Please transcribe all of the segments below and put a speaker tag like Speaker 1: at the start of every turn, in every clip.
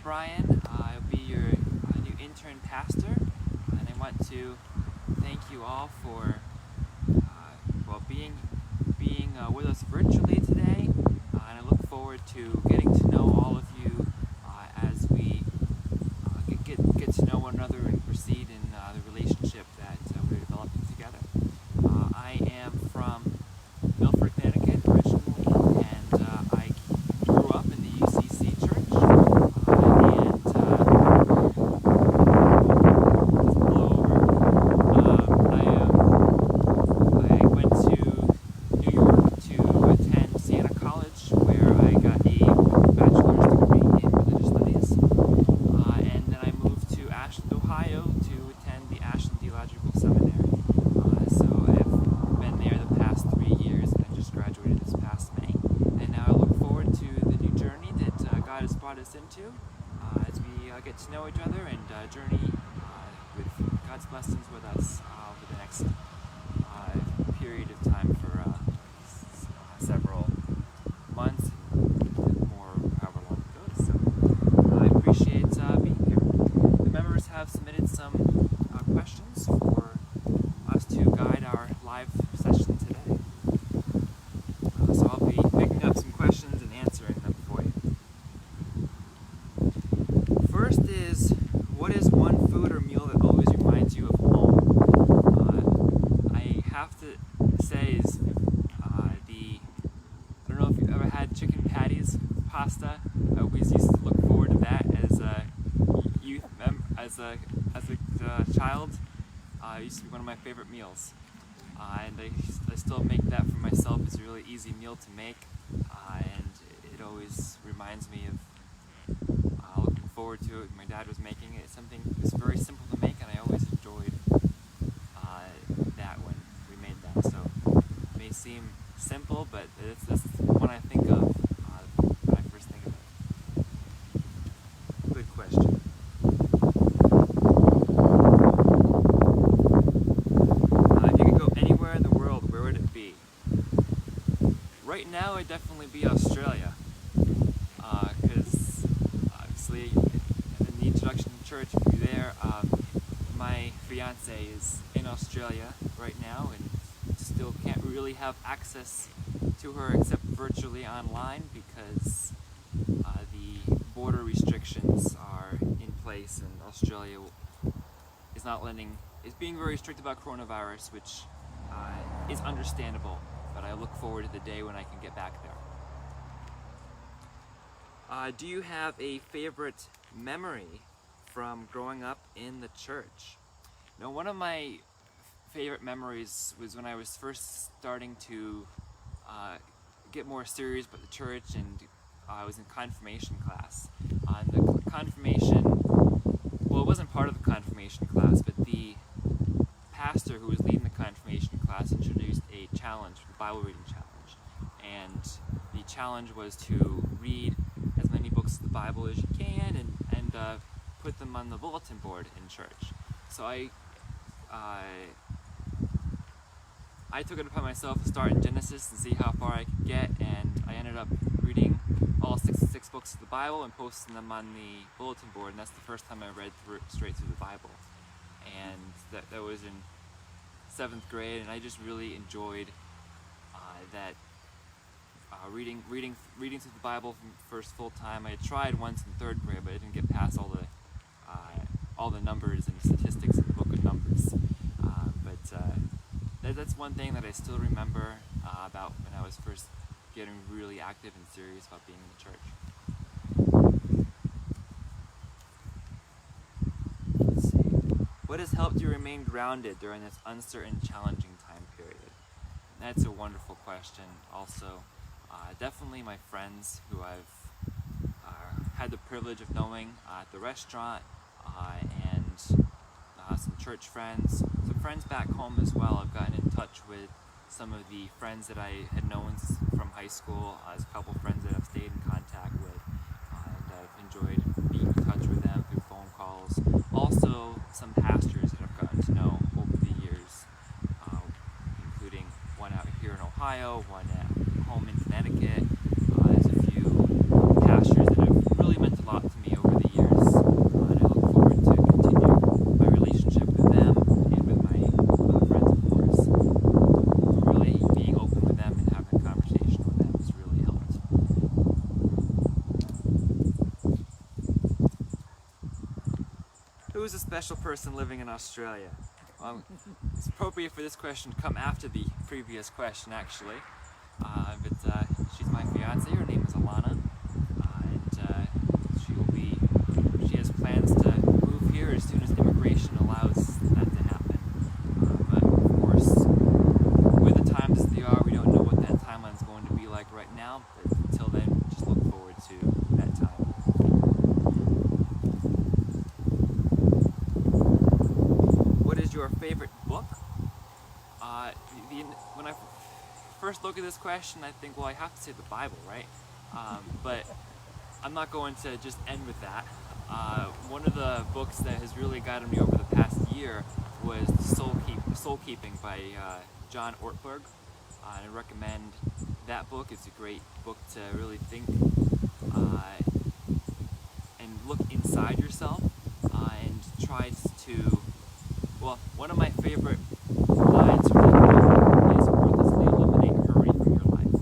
Speaker 1: Bryan. I'll be your new intern pastor, and I want to thank you all for being with us virtually today. And I look forward to getting to know all of you as we get to know one another and proceed in the relationship that we're developing together. I am from Milford, Connecticut originally, and I grew up in the UCC church, and I went to New York to attend Siena College, where I got a bachelor's degree in religious studies, and then I moved to Ashland, Ohio to attend the Ashland Theological Seminary. So I've been there the past 3 years, and I just graduated this past May. And now I look forward to the new journey that God has brought us into as we get to know each other and journey with God's blessings with us over the next period of time for several months and more, however long it goes. So I appreciate being here. The members have submitted some questions for us to guide our live session today. So I'll be picking up some questions and answering them for you. First is, what is one food or meal that always reminds you of home? I have to say is I don't know if you've ever had chicken patties pasta. I always used to look forward to that as a as a child. It used to be one of my favorite meals, and I still make that for myself. It's a really easy meal to make, and it always reminds me of looking forward to it. My dad was making it. It's something that's very simple to make, and I always enjoyed that when we made that. So it may seem simple, but that's one I think of when I first think of it. Good question. If you could go anywhere in the world, where would it be? Right now, it'd definitely be Australia, because obviously in the introduction to church, if you're there, my fiance is in Australia right now and still can't really have access to her except virtually online because the border restrictions are in place, and Australia is being very strict about coronavirus, which is understandable, but I look forward to the day when I can get back there. Do you have a favorite memory from growing up in the church? Now, one of my favorite memories was when I was first starting to get more serious about the church, and I was in confirmation class. The confirmation, well, it wasn't part of the confirmation class, but the pastor who was leading the confirmation class introduced a challenge, a Bible reading challenge, and the challenge was to read as many books of the Bible as you can and put them on the bulletin board in church. So I took it upon myself to start in Genesis and see how far I could get, and I ended up reading all 66 books of the Bible and posting them on the bulletin board, and that's the first time I read straight through the Bible. And that was in 7th grade, and I just really enjoyed that reading through the Bible from first full time. I had tried once in 3rd grade, but I didn't get past all the numbers and statistics in the book of Numbers. That's one thing that I still remember about when I was first getting really active and serious about being in the church. Let's see. What has helped you remain grounded during this uncertain, challenging time period? And that's a wonderful question. Also, definitely my friends who I've had the privilege of knowing at the restaurant, and some church friends, some friends back home as well. I've gotten in touch with some of the friends that I had known from high school. There's a couple friends that I've stayed in contact with, and I've enjoyed being in touch with them through phone calls. Also, some pastors that I've gotten to know over the years, including one out here in Ohio, one at home in Connecticut. There's a few pastors that have really meant a lot to me over the years. special person living in Australia? It's appropriate for this question to come after the previous question, actually. But she's my fiance. Her name is Alana, and she has plans to move here as soon as immigration allows that to happen. But of course, with the times as they are, we don't know what that timeline is going to be like right now. But until then, just look forward to that time. What is your favorite book? When I first look at this question, I think, well, I have to say the Bible, right? But I'm not going to just end with that. One of the books that has really guided me over the past year was Soul Keeping by John Ortberg. And I recommend that book. It's a great book to really think and look inside yourself and try to, well, one of my favorite lines from that book is "Worthlessly eliminate hurry from your life."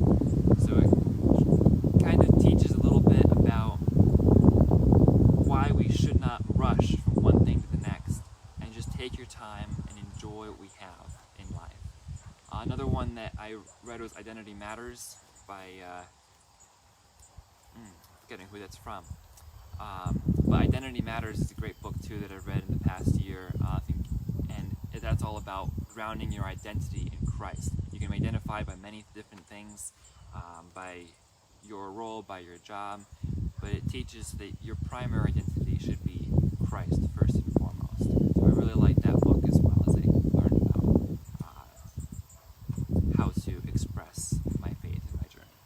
Speaker 1: So it kind of teaches a little bit about why we should not rush from one thing to the next and just take your time and enjoy what we have in life. Another one that I read was Identity Matters by, forgetting who that's from. But Identity Matters is a great book too that I've read in the past year. And that's all about grounding your identity in Christ. You can be identified by many different things, by your role, by your job, but it teaches that your primary identity should be Christ first and foremost. So I really like that book as well as I learned about how to express my faith in my journey.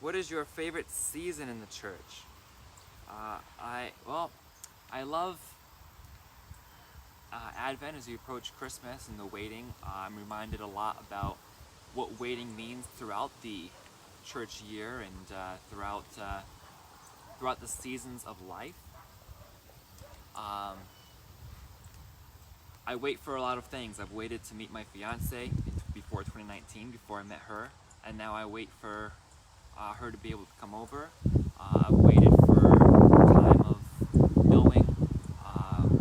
Speaker 1: What is your favorite season in the church? I love Advent as we approach Christmas and the waiting. I'm reminded a lot about what waiting means throughout the church year and throughout the seasons of life. I wait for a lot of things. I've waited to meet my fiance before 2019, before I met her, and now I wait for her to be able to come over. I've waited for a time of knowing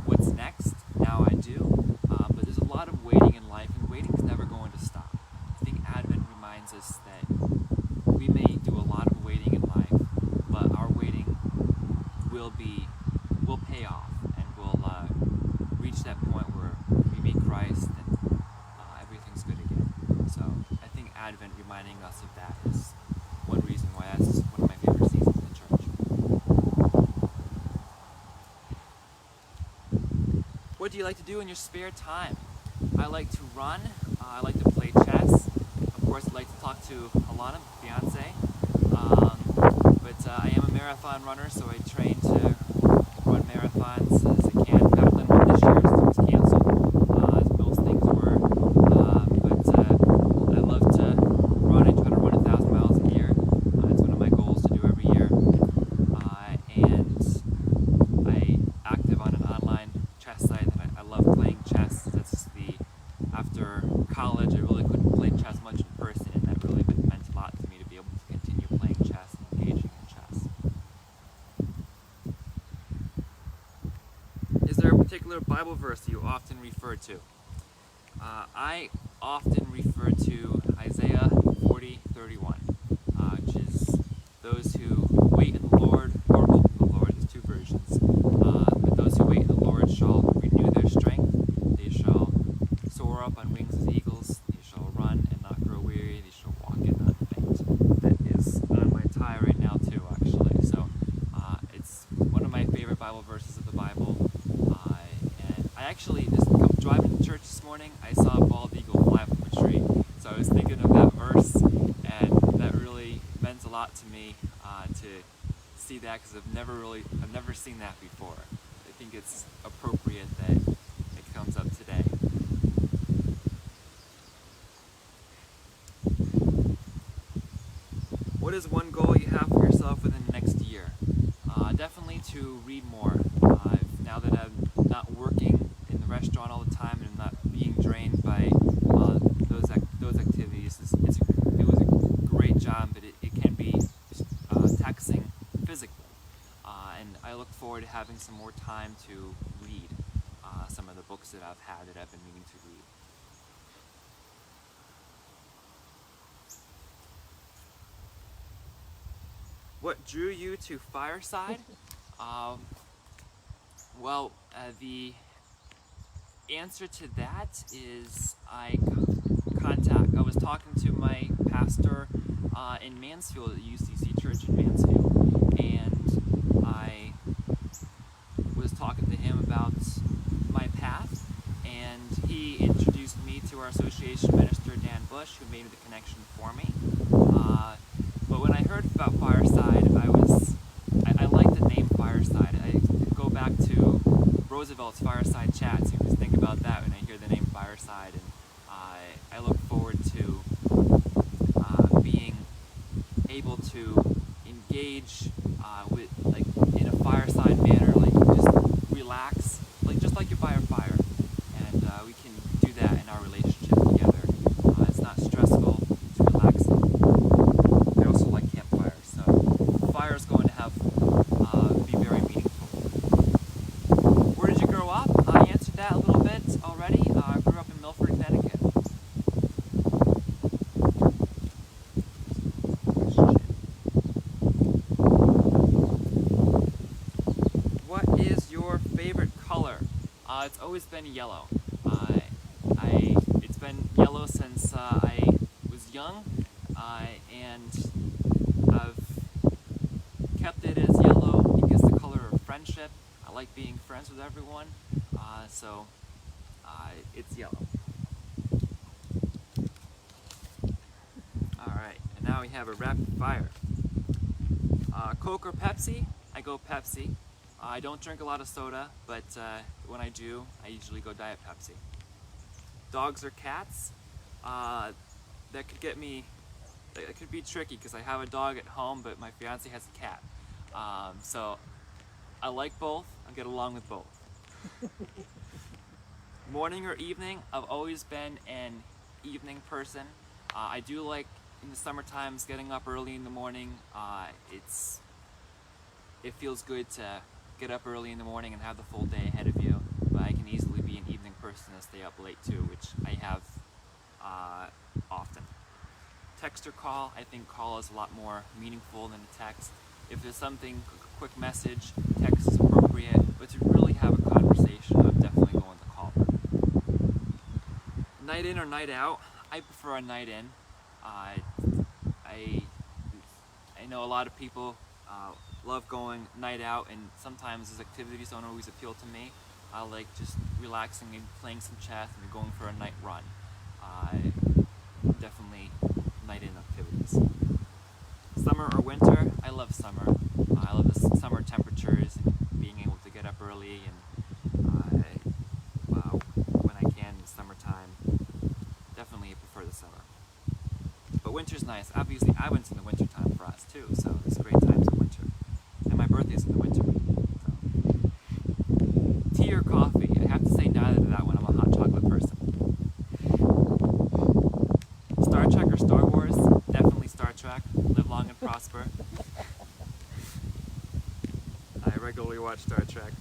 Speaker 1: what's next. Now I do. But there's a lot of waiting in life, and waiting's never going to stop. I think Advent reminds us that we may do a lot of waiting in life, but our waiting will pay off, and we'll reach that point where we meet Christ and everything's good again. So I think Advent reminding us of that is one reason why that's one of my favorite seasons in the church. What do you like to do in your spare time? I like to run. I like to play chess. Of course, I like to talk to Alana, my fiance. But I am a marathon runner, so I train to run marathons as I can. I haven't done one this year, so it was canceled, as most things were. But I love to run. I try to run 1,000 miles a year. It's one of my goals to do every year. And I'm active on an online chess site, and I love playing chess. After college, I really couldn't play chess much in person, and that really meant a lot to me to be able to continue playing chess and engaging in chess. Is there a particular Bible verse that you often refer to? I often refer to Isaiah 40:31, which is those who wait in the Lord, or hope in the Lord. There's two versions. But those who wait in the Lord shall renew their strength. They shall soar up on wings as eagles. They shall run and not grow weary. They shall walk and not faint. That is on my tie right now too, actually. So it's one of my favorite Bible verses of the Bible. And I actually, just driving to church this morning, I saw a bald eagle fly from a tree. So I was thinking of that verse, and that really meant a lot to me to see that, because I've never seen that before. I think it's appropriate that it comes up today. What is one goal you have for yourself within the next year? Definitely to read more. Now that I'm not working in the restaurant all the time and I'm not being drained by those activities, it was a great job, but it can be taxing physically. forward to having some more time to read some of the books that I've had that I've been meaning to read. What drew you to Fireside? The answer to that is I was talking to my pastor in Mansfield at UCC Church in Mansfield, and I was talking to him about my path, and he introduced me to our association minister Dan Bush, who made the connection for me. But when I heard about Fireside, I like the name Fireside. I go back to Roosevelt's Fireside Chats. You just think about that when I hear the name Fireside, and I look forward to being able to engage with in a fireside manner, just relax, just like you're by a fire, and we can do that in our relationship together. It's not stressful, it's relaxing. I also like campfires, so fire is going to be very meaningful. Where did you grow up? I answered that a little bit already. I grew up in Milford, Connecticut. What is your favorite color? It's always been yellow. It's been yellow since I was young, and I've kept it as yellow because the color of friendship. I like being friends with everyone, so it's yellow. Alright, and now we have a rapid fire. Coke or Pepsi? I go Pepsi. I don't drink a lot of soda, but when I do, I usually go Diet Pepsi. Dogs or cats? That could be tricky because I have a dog at home, but my fiance has a cat. So I like both. I get along with both. Morning or evening? I've always been an evening person. I do like in the summer times getting up early in the morning. It feels good to get up early in the morning and have the full day ahead of you. But I can easily be an evening person and stay up late too, which I have often. Text or call? I think call is a lot more meaningful than a text. If there's something, a quick message, text is appropriate, but to really have a conversation, I'm definitely going to call. Night in or night out? I prefer a night in. I know a lot of people love going night out, and sometimes those activities don't always appeal to me. I like just relaxing and playing some chess and going for a night run. Definitely night in activities. Summer or winter? I love summer. I love the summer temperatures and being able to get up early and when I can in the summertime. Definitely prefer the summer. But winter's nice. Obviously, I went in the winter time for us too, so there's great times in winter. And my birthday's in the winter. So. Tea or coffee? I have to say neither to that one. I'm a hot chocolate person. Star Trek or Star Wars? Definitely Star Trek. Live long and prosper. I regularly watch Star Trek.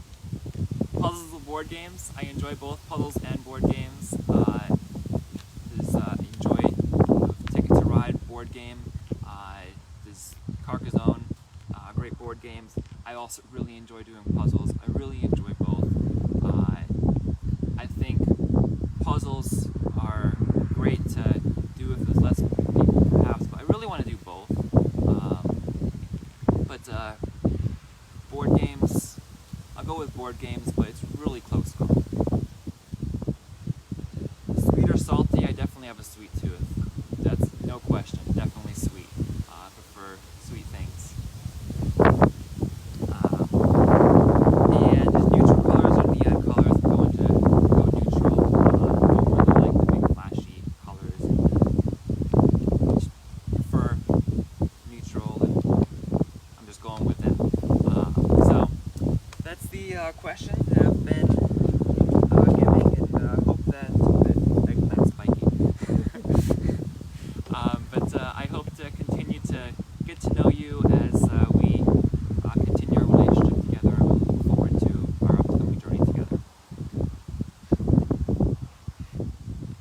Speaker 1: Puzzles or board games? I enjoy both puzzles and board games. Enjoy Ticket to Ride board game. There's Carcassonne, great board games. I also really enjoy doing puzzles. I really enjoy both. I think puzzles are great to do if there's less people perhaps, but I really want to do both. But board games, I'll go with board games, but it's really close call. Sweet or salty? I definitely have a sweet tooth. That's no question, definitely sweet. I prefer sweet things. And neutral colors or neon colors? I'm going to go neutral. I don't really like the big flashy colors. Prefer neutral, and I'm just going with it. So that's the questions that have been